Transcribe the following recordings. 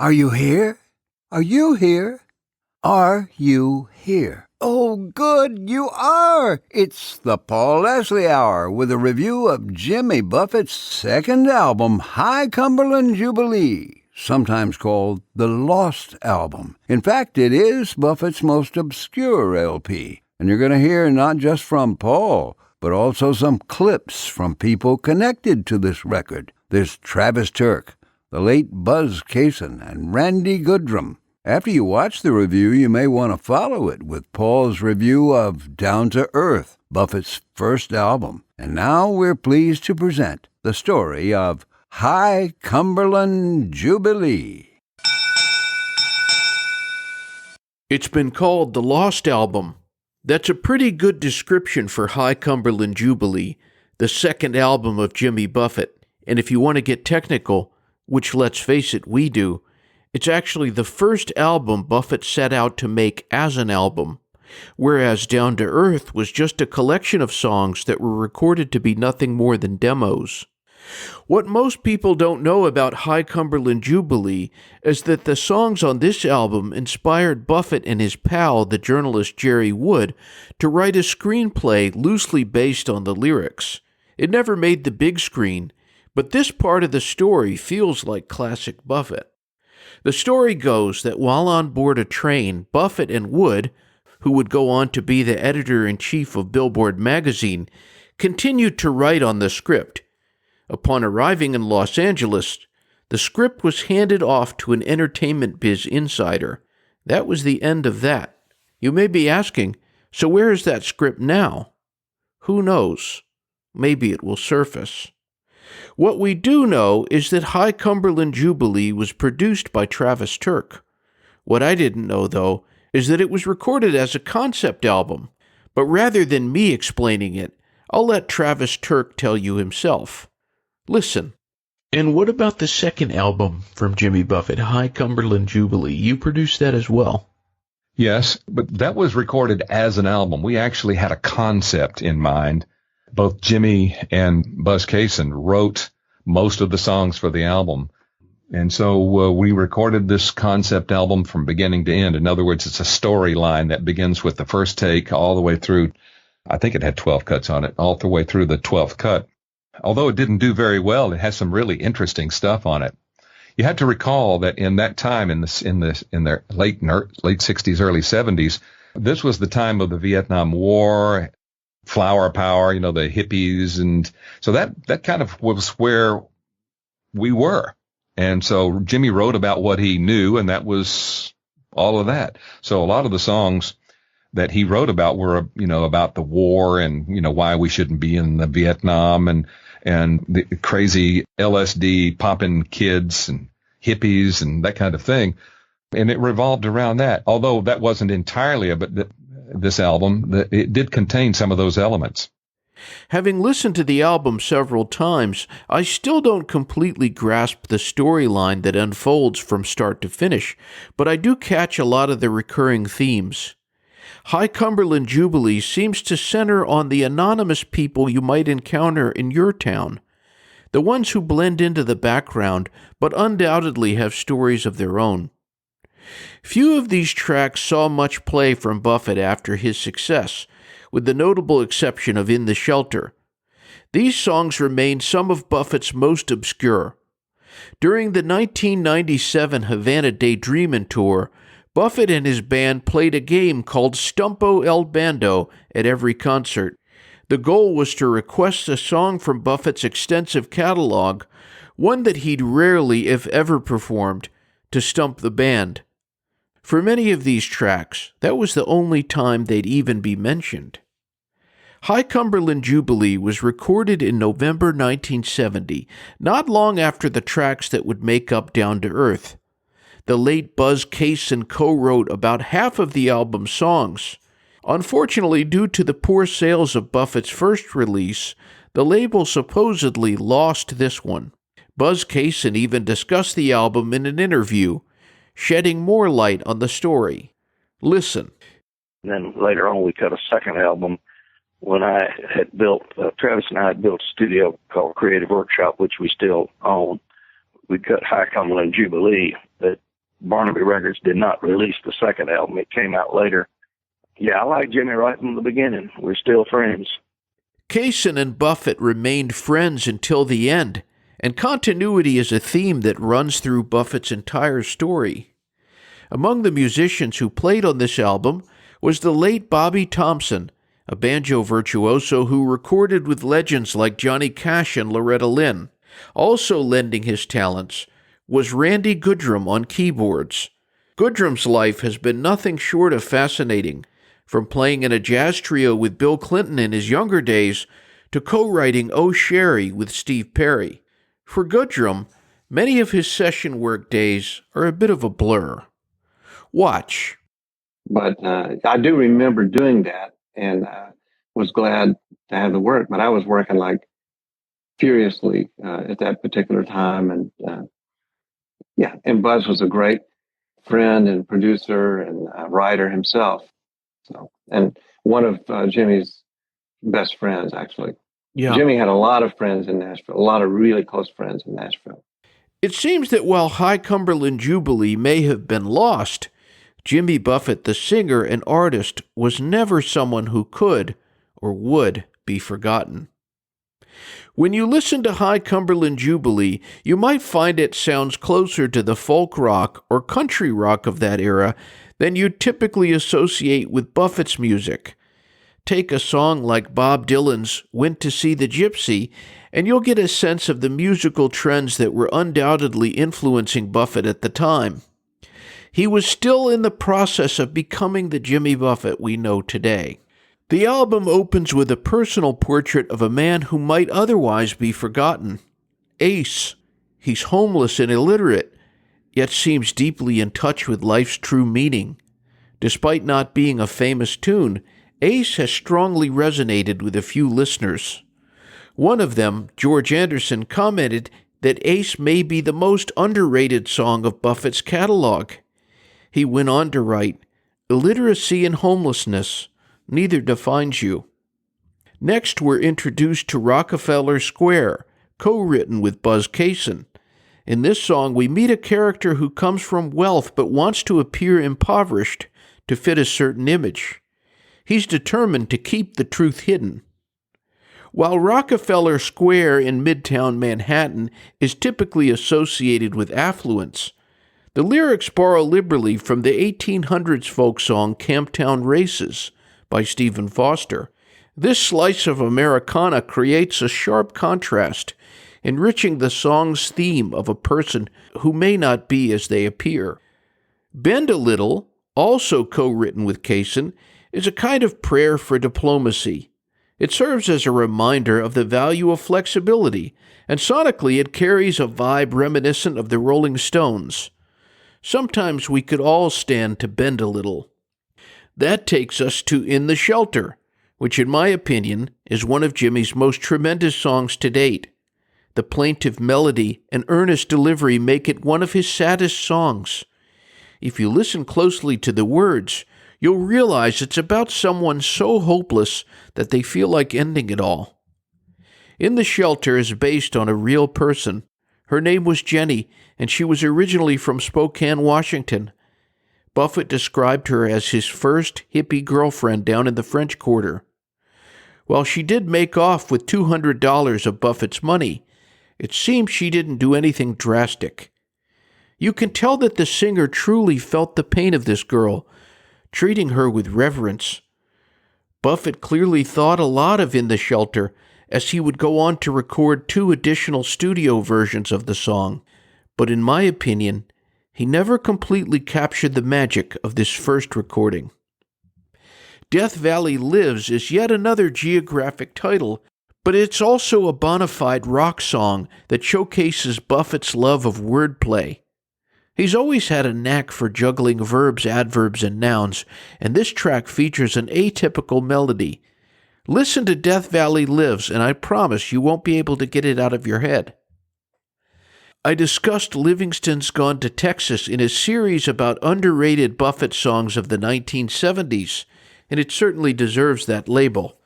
Are you here? Are you here? Are you here? Oh, good, you are! It's the Paul Leslie Hour with a review of Jimmy Buffett's second album, High Cumberland Jubilee, sometimes called the Lost Album. In fact, it is Buffett's most obscure LP, and you're going to hear not just from Paul, but also some clips from people connected to this record. There's Travis Turk, the late Buzz Cason, and Randy Goodrum. After you watch the review, you may want to follow it with Paul's review of Down to Earth, Buffett's first album. And now we're pleased to present the story of High Cumberland Jubilee. It's been called the Lost Album. That's a pretty good description for High Cumberland Jubilee, the second album of Jimmy Buffett. And if you want to get technical, which, let's face it, we do, it's actually the first album Buffett set out to make as an album, whereas Down to Earth was just a collection of songs that were recorded to be nothing more than demos. What most people don't know about High Cumberland Jubilee is that the songs on this album inspired Buffett and his pal, the journalist Jerry Wood, to write a screenplay loosely based on the lyrics. It never made the big screen, but this part of the story feels like classic Buffett. The story goes that while on board a train, Buffett and Wood, who would go on to be the editor-in-chief of Billboard magazine, continued to write on the script. Upon arriving in Los Angeles, the script was handed off to an entertainment biz insider. That was the end of that. You may be asking, so where is that script now? Who knows? Maybe it will surface. What we do know is that High Cumberland Jubilee was produced by Travis Turk. What I didn't know, though, is that it was recorded as a concept album. But rather than me explaining it, I'll let Travis Turk tell you himself. Listen. And what about the second album from Jimmy Buffett, High Cumberland Jubilee? You produced that as well. Yes, but that was recorded as an album. We actually had a concept in mind. Both Jimmy and Buzz Cason wrote most of the songs for the album. And so we recorded this concept album from beginning to end. In other words, it's a storyline that begins with the first take all the way through. I think it had 12 cuts on it, all the way through the 12th cut. Although it didn't do very well, it has some really interesting stuff on it. You had to recall that in that time, in the late 60s, early 70s, this was the time of the Vietnam War, flower power, the hippies. And so that kind of was where we were. And so Jimmy wrote about what he knew, and that was all of that. So a lot of the songs that he wrote about were, about the war and, why we shouldn't be in the Vietnam and the crazy LSD popping kids and hippies and that kind of thing. And it revolved around that. Although that wasn't entirely about this album, it did contain some of those elements. Having listened to the album several times, I still don't completely grasp the storyline that unfolds from start to finish, but I do catch a lot of the recurring themes. High Cumberland Jubilee seems to center on the anonymous people you might encounter in your town, the ones who blend into the background but undoubtedly have stories of their own. Few of these tracks saw much play from Buffett after his success, with the notable exception of In the Shelter. These songs remain some of Buffett's most obscure. During the 1997 Havana Daydreamin' Tour, Buffett and his band played a game called Stumpo El Bando at every concert. The goal was to request a song from Buffett's extensive catalog, one that he'd rarely, if ever, performed, to stump the band. For many of these tracks, that was the only time they'd even be mentioned. High Cumberland Jubilee was recorded in November 1970, not long after the tracks that would make up Down to Earth. The late Buzz Cason co-wrote about half of the album's songs. Unfortunately, due to the poor sales of Buffett's first release, the label supposedly lost this one. Buzz Cason even discussed the album in an interview, shedding more light on the story. Listen. And then later on, we cut a second album when I had built, Travis and I had built a studio called Creative Workshop, which we still own. We cut High Cumberland Jubilee, but Barnaby Records did not release the second album. It came out later. Yeah, I liked Jimmy right from the beginning. We're still friends. Cason and Buffett remained friends until the end, and continuity is a theme that runs through Buffett's entire story. Among the musicians who played on this album was the late Bobby Thompson, a banjo virtuoso who recorded with legends like Johnny Cash and Loretta Lynn. Also lending his talents was Randy Goodrum on keyboards. Goodrum's life has been nothing short of fascinating, from playing in a jazz trio with Bill Clinton in his younger days to co-writing Oh Sherry with Steve Perry. For Goodrum, many of his session work days are a bit of a blur. Watch. But I do remember doing that, and was glad to have the work, but I was working like furiously at that particular time. And and Buzz was a great friend and producer and writer himself. So, and one of Jimmy's best friends, actually. Yeah. Jimmy had a lot of friends in Nashville, a lot of really close friends in Nashville. It seems that while High Cumberland Jubilee may have been lost, Jimmy Buffett, the singer and artist, was never someone who could or would be forgotten. When you listen to High Cumberland Jubilee, you might find it sounds closer to the folk rock or country rock of that era than you'd typically associate with Buffett's music. Take a song like Bob Dylan's Went to See the Gypsy, and you'll get a sense of the musical trends that were undoubtedly influencing Buffett at the time. He was still in the process of becoming the Jimmy Buffett we know today. The album opens with a personal portrait of a man who might otherwise be forgotten. Ace. He's homeless and illiterate, yet seems deeply in touch with life's true meaning. Despite not being a famous tune, Ace has strongly resonated with a few listeners. One of them, George Anderson, commented that Ace may be the most underrated song of Buffett's catalog. He went on to write, "Illiteracy and homelessness, neither defines you." Next, we're introduced to Rockefeller Square, co-written with Buzz Cason. In this song, we meet a character who comes from wealth but wants to appear impoverished to fit a certain image. He's determined to keep the truth hidden. While Rockefeller Square in Midtown Manhattan is typically associated with affluence, the lyrics borrow liberally from the 1800s folk song Camptown Races by Stephen Foster. This slice of Americana creates a sharp contrast, enriching the song's theme of a person who may not be as they appear. Bend a Little, also co-written with Cason, is a kind of prayer for diplomacy. It serves as a reminder of the value of flexibility, and sonically it carries a vibe reminiscent of the Rolling Stones. Sometimes we could all stand to bend a little. That takes us to In the Shelter, which in my opinion is one of Jimmy's most tremendous songs to date. The plaintive melody and earnest delivery make it one of his saddest songs. If you listen closely to the words, you'll realize it's about someone so hopeless that they feel like ending it all. In the Shelter is based on a real person. Her name was Jenny, and she was originally from Spokane, Washington. Buffett described her as his first hippie girlfriend down in the French Quarter. While she did make off with $200 of Buffett's money, it seems she didn't do anything drastic. You can tell that the singer truly felt the pain of this girl, treating her with reverence. Buffett clearly thought a lot of In the Shelter, as he would go on to record 2 additional studio versions of the song, but in my opinion, he never completely captured the magic of this first recording. Death Valley Lives is yet another geographic title, but it's also a bona fide rock song that showcases Buffett's love of wordplay. He's always had a knack for juggling verbs, adverbs, and nouns, and this track features an atypical melody. Listen to Death Valley Lives, and I promise you won't be able to get it out of your head. I discussed Livingston's Gone to Texas in a series about underrated Buffett songs of the 1970s, and it certainly deserves that label.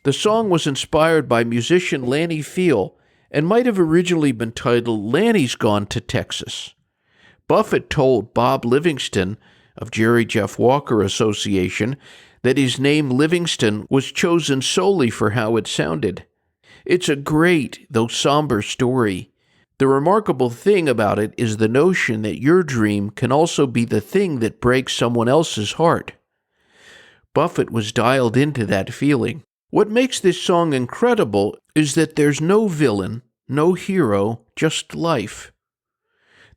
The song was inspired by musician Lanny Fiel and might have originally been titled Lanny's Gone to Texas. Buffett told Bob Livingston of Jerry Jeff Walker Association that his name Livingston was chosen solely for how it sounded. It's a great, though somber, story. The remarkable thing about it is the notion that your dream can also be the thing that breaks someone else's heart. Buffett was dialed into that feeling. What makes this song incredible is that there's no villain, no hero, just life.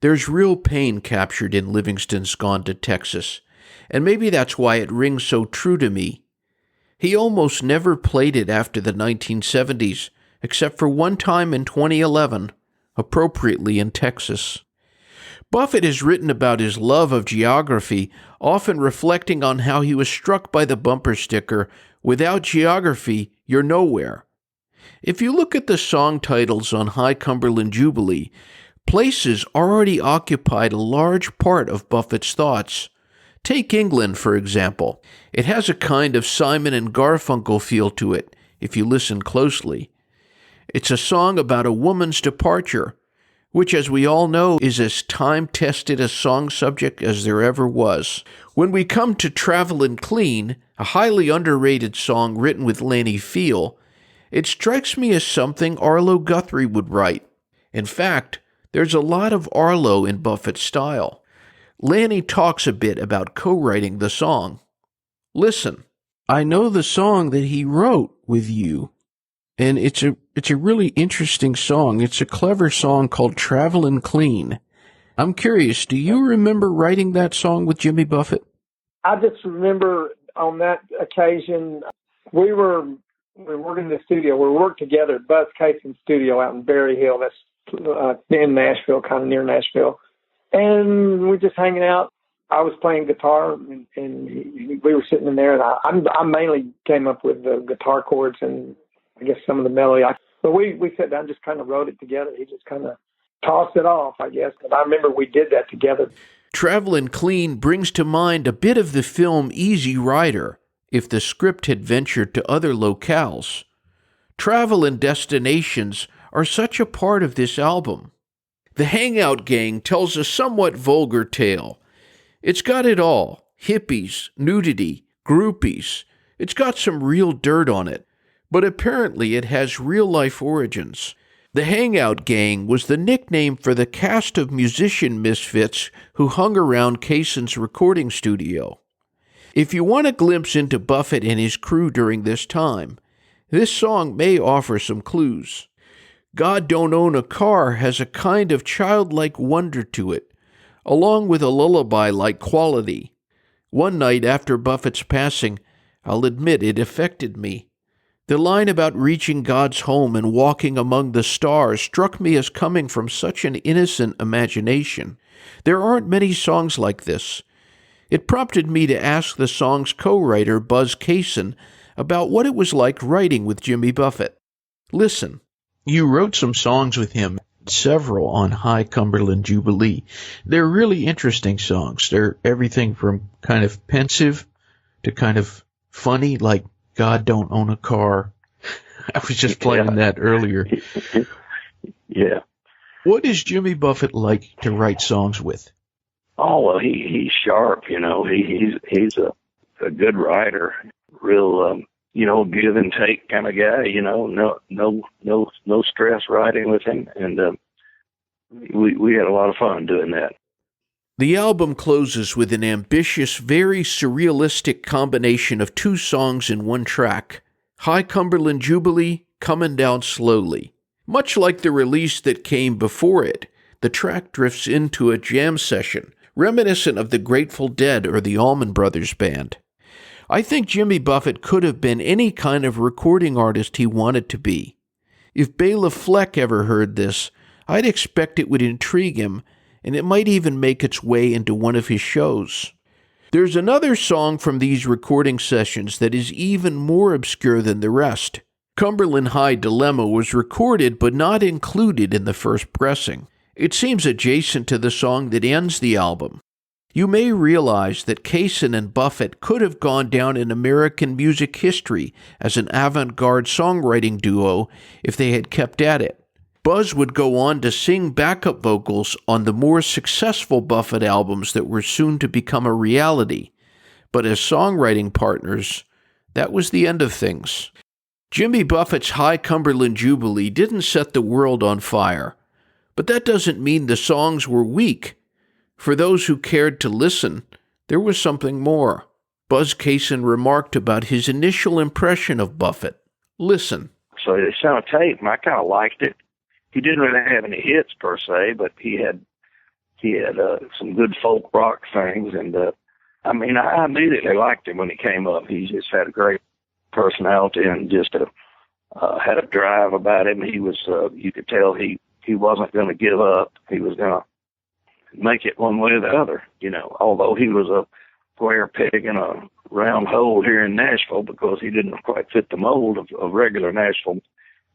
There's real pain captured in Livingston's Gone to Texas, and maybe that's why it rings so true to me. He almost never played it after the 1970s, except for one time in 2011, appropriately in Texas. Buffett has written about his love of geography, often reflecting on how he was struck by the bumper sticker, "Without geography, you're nowhere." If you look at the song titles on High Cumberland Jubilee, places already occupied a large part of Buffett's thoughts. Take England, for example. It has a kind of Simon and Garfunkel feel to it, if you listen closely. It's a song about a woman's departure, which, as we all know, is as time-tested a song subject as there ever was. When we come to Travelin' Clean, a highly underrated song written with Lanny Fiel, it strikes me as something Arlo Guthrie would write. In fact, there's a lot of Arlo in Buffett's style. Lanny talks a bit about co-writing the song. Listen, I know the song that he wrote with you, and it's a really interesting song. It's a clever song called Travelin' Clean. I'm curious, do you remember writing that song with Jimmy Buffett? I just remember on that occasion, we were working in the studio. We worked together at Buzz Cason studio out in Berry Hill. That's in Nashville, kind of near Nashville. And we're just hanging out. I was playing guitar, and we were sitting in there. And I mainly came up with the guitar chords and I guess some of the melody. But we sat down and just kind of wrote it together. He just kind of tossed it off, I guess. But I remember we did that together. Travelin' Clean brings to mind a bit of the film Easy Rider, if the script had ventured to other locales. Travel and destinations are such a part of this album. The Hangout Gang tells a somewhat vulgar tale. It's got it all: hippies, nudity, groupies. It's got some real dirt on it, but apparently it has real-life origins. The Hangout Gang was the nickname for the cast of musician misfits who hung around Cason's recording studio. If you want a glimpse into Buffett and his crew during this time, this song may offer some clues. God Don't Own a Car has a kind of childlike wonder to it, along with a lullaby-like quality. One night after Buffett's passing, I'll admit it affected me. The line about reaching God's home and walking among the stars struck me as coming from such an innocent imagination. There aren't many songs like this. It prompted me to ask the song's co-writer, Buzz Cason, about what it was like writing with Jimmy Buffett. Listen. You wrote some songs with him, several on High Cumberland Jubilee. They're really interesting songs. They're everything from kind of pensive to kind of funny, like God Don't Own a Car. I was just playing that earlier. Yeah. What is Jimmy Buffett like to write songs with? Oh, well, he's sharp, you know. He's a good writer, real give and take kind of guy, you know. No stress writing with him, and we had a lot of fun doing that. The album closes with an ambitious, very surrealistic combination of two songs in one track, High Cumberland Jubilee, Comin' Down Slowly. Much like the release that came before it, the track drifts into a jam session, reminiscent of the Grateful Dead or the Allman Brothers Band. I think Jimmy Buffett could have been any kind of recording artist he wanted to be. If Bela Fleck ever heard this, I'd expect it would intrigue him, and it might even make its way into one of his shows. There's another song from these recording sessions that is even more obscure than the rest. Cumberland High Dilemma was recorded but not included in the first pressing. It seems adjacent to the song that ends the album. You may realize that Cason and Buffett could have gone down in American music history as an avant-garde songwriting duo if they had kept at it. Buzz would go on to sing backup vocals on the more successful Buffett albums that were soon to become a reality, but as songwriting partners, that was the end of things. Jimmy Buffett's High Cumberland Jubilee didn't set the world on fire, but that doesn't mean the songs were weak. For those who cared to listen, there was something more. Buzz Cason remarked about his initial impression of Buffett. Listen. So they sent a tape, and I kind of liked it. He didn't really have any hits per se, but he had some good folk rock things, and I immediately liked him when he came up. He just had a great personality and just had a drive about him. He was, you could tell he wasn't going to give up. He was going to make it one way or the other, although he was a square peg in a round hole here in Nashville because he didn't quite fit the mold of regular Nashville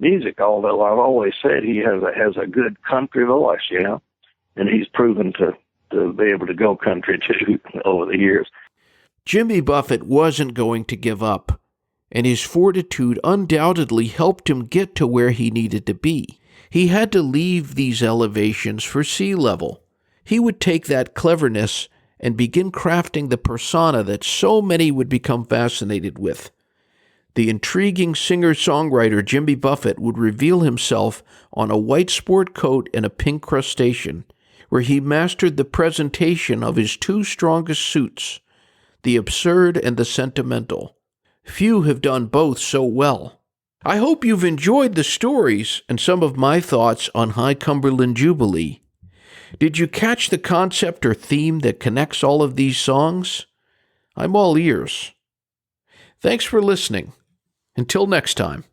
music, although I've always said he has a good country voice, and he's proven to be able to go country too over the years. Jimmy Buffett wasn't going to give up, and his fortitude undoubtedly helped him get to where he needed to be. He had to leave these elevations for sea level. He would take that cleverness and begin crafting the persona that so many would become fascinated with. The intriguing singer-songwriter Jimmy Buffett would reveal himself on a white sport coat and a pink crustacean, where he mastered the presentation of his two strongest suits, the absurd and the sentimental. Few have done both so well. I hope you've enjoyed the stories and some of my thoughts on High Cumberland Jubilee. Did you catch the concept or theme that connects all of these songs? I'm all ears. Thanks for listening. Until next time.